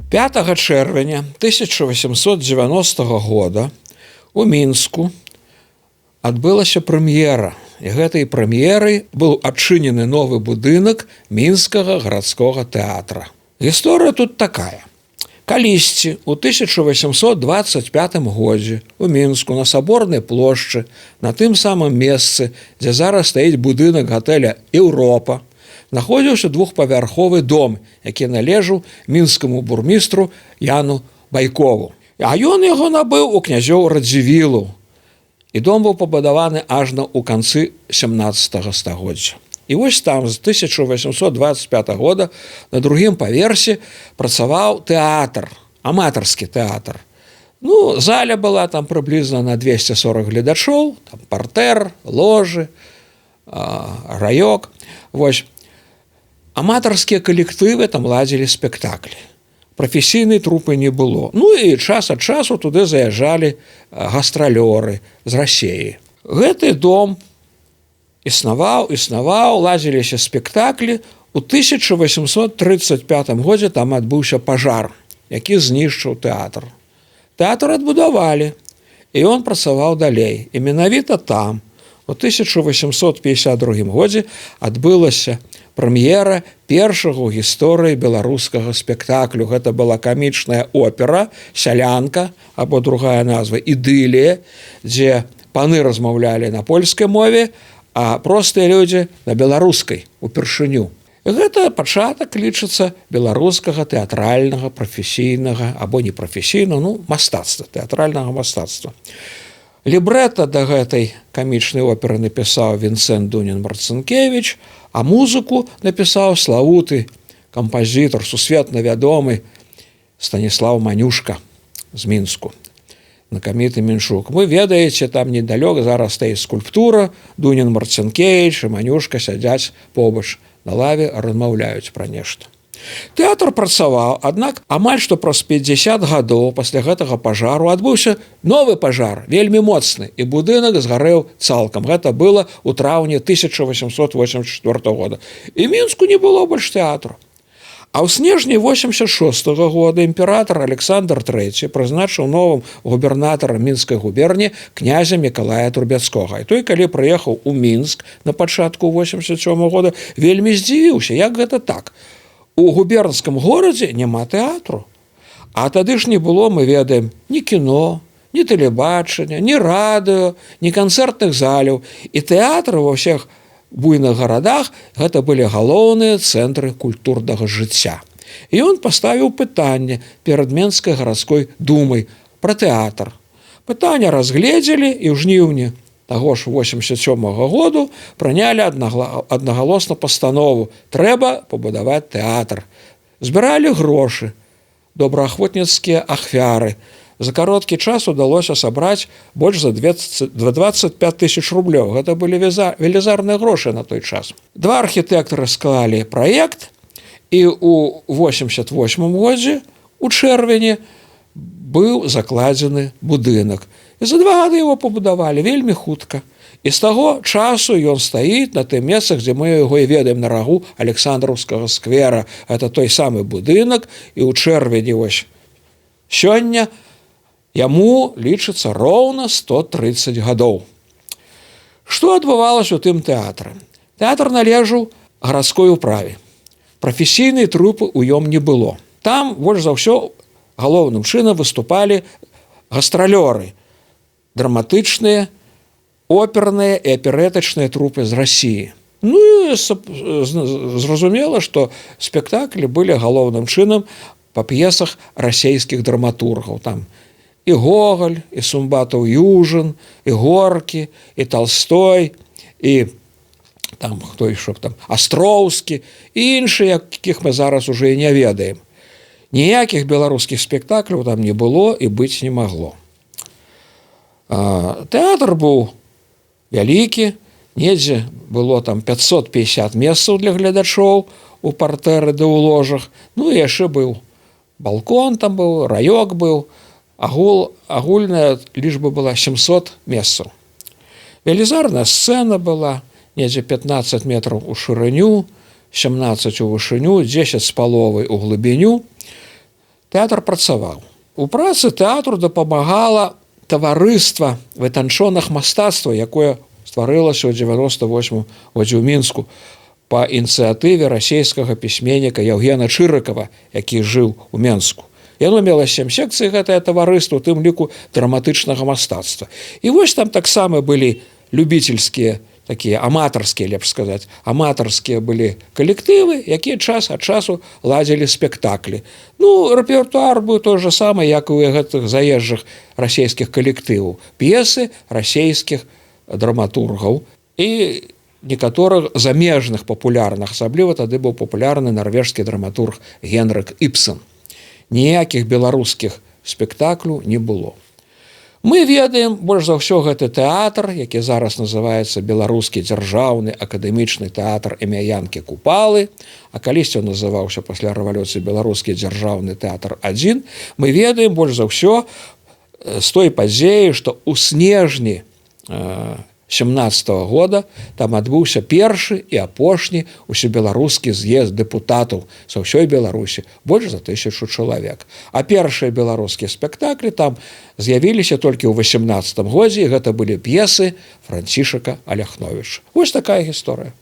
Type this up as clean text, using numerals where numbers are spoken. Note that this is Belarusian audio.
5 чэрвеня 1890 года у Мінску адбылася прэм'ера. І гэтай прэм'ерай быў адчынены новы будынак мінскага гарадскога тэатра. Гісторыя тут такая. Калісьці у 1825 годзе у Мінску на Саборнай плошчы, на тым самым месцы, дзе зараз стаіць будынак гатэля «Еўропа», знаходзіўся двухпавярховы дом, які належаў мінскаму бурмістру Яну Байкову. А ён яго набыў у князёў Радзівілаў. І дом быў пабудаваны ажно ў канцы 17 стагоддзя. І вось там з 1825 года на другім паверсе працаваў тэатр, аматарскі тэатр. Заля была там прыблізна на 240 гледачоў, там партэр, ложы, раёк. Вось. Аматарскія калектывы там ладзілі спектаклі. Прафесійнай трупы не было. І час ад часу туды заязджалі гастралёры з Расіі. Гэты дом існаваў, ладзіліся спектаклі. У 1835 годзе там адбыўся пажар, які знішчыў тэатр. Тэатр адбудавалі, і ён працаваў далей. І менавіта там, у 1852 годзе адбылася прэм'ера першага ў гісторыі беларускага спектаклю. Гэта была камічная опера «Сялянка», або другая назва «Ідылія», дзе паны размаўлялі на польскай мове, а простыя людзі на беларускай упершыню. Гэта пачатак лічыцца беларускага тэатральнага, прафесійнага або непрафесійнага, мастацтва, тэатральнага мастацтва. Лібрэта да гэтай камічнай оперы напісаў Вінцэнт Дунін-Марцынкевіч, а музыку напісаў славуты кампазітар, сусветна вядомы Станіслаў Манюшка з Мінску, знакаміты Мінчук. Вы ведаеце, там недалёк зараз стаіць скульптура, Дунін-Марцынкевіч і Манюшка сядзяць побач на лаве, размаўляюць пра нешта. Тэатр працаваў, аднак амаль што праз 50 гадоў пасля гэтага пажару адбыўся новы пажар, вельмі моцны, і будынак згарэў цалкам. Гэта было ў траўні 1884 года. І Мінску не было больш тэатру. А ў снежні 86 года імператар Александр III прызначыў новым губернатарам Мінскай губерні князя Мікалая Трубецкога. І той, калі прыехаў у Мінск на пачатку 87 года, вельмі здзівіўся, як гэта так. У губернскім горадзе няма тэатру. А тады ж не было, мы ведаем, ні кіно, ні тэлебачання, ні радыё, ні канцэртных заляў. І тэатры ва ўсіх буйных гарадах гэта былі галоўныя цэнтры культурнага жыцця. І ён паставіў пытанне перад Менскай гарадской думай пра тэатр. Пытанне разгледзелі і ў жніўні таго ж 87 году прынялі аднагалосна пастанову: трэба пабудаваць тэатр. Збіралі грошы, добраахвотніцкія ахвяры. За кароткі час удалося сабраць больш за 25 тысяч рублёў. Гэта былі велізарныя грошы на той час. Два архітэктары склалі праект, і ў 88 годзе у чэрвені быў закладзены будынак. І за 2 гады его пабудавалі вельмі хутка. І з таго часу ён стаіць на тым месцах, дзе мы яго і ведаем, на рагу Александраўскага сквера. Это той самы будынак, і ў чэрвені вось сёння яму лічыцца роўна 130 гадоў. Што адбывалася ў тым тэатры? Тэатр належаў гарадской управе. Прафесійнай трупы ў ём не было. Там больш за ўсё галоўным чынам выступалі гастралёры, драматычныя, оперныя і аперэтачныя трупы з Расіі. І зразумела, што спектаклі былі галоўным чынам па п'есах расійскіх драматургаў. Там і Гоголь, і Сумбатаў-Южын, і Горкі, і Талстой, і там хто ішоў там, Астроўскі, і іншыя, якіх мы зараз уже і не ведаем. Ніякіх беларускіх спектакляў там не было і быць не магло. Тэатр быў вялікі, недзе было там 550 месцаў для гледачоў у партэры ды ў ложах. І яшчэ быў балкон, там быў, раёк быў, агульная лічба была 700 месцаў. Велізарная сцэна была, недзе 15 метраў у шырыню, 17 у вышыню, 10 з паловай у глыбіню. тэатр працаваў. У працы тэатру дапамагала таварыства вытанчоных мастацтва, якое стварылася ў 98 годзе ў Мінску па ініцыятыве расійскага пісьменніка Яўгена Чырыкава, які жыў у Менску. Яно мела 7 секцый, гэтае таварыства, у тым ліку драматычнага мастацтва. І вось там таксама былі любительскія, такія аматарскія, лепш сказаць, аматарскія былі калектывы, якія час ад часу ладзілі спектаклі. Ну, рэпертуар быў той же самы, як і у гэтых заезжых расійскіх калектываў. П'есы расійскіх драматургаў і некаторых замежных папулярных, асабліва тады быў папулярны нарвежскі драматург Генрик Ібсен. Ніякіх беларускіх спектаклю не было. Мы ведаем, больш за ўсё гэты тэатр, які зараз называецца Беларускі дзяржаўны акадэмічны тэатр імя Янкі Купалы, а калісьці он называўся пасля рэвалюцыі Беларускі дзяржаўны тэатр 1, мы ведаем больш за ўсё з той падзеі, што ў снежні 17-го года там адбыўся першы і апошні усебеларускі з'езд дэпутатаў са ўсёй Беларусі, больш за 1000 чалавек. А першыя беларускія спектаклі там з'явіліся толькі ў 18 годзе, і гэта былі п'есы Францішака Аляхновіча. Вось такая гісторыя.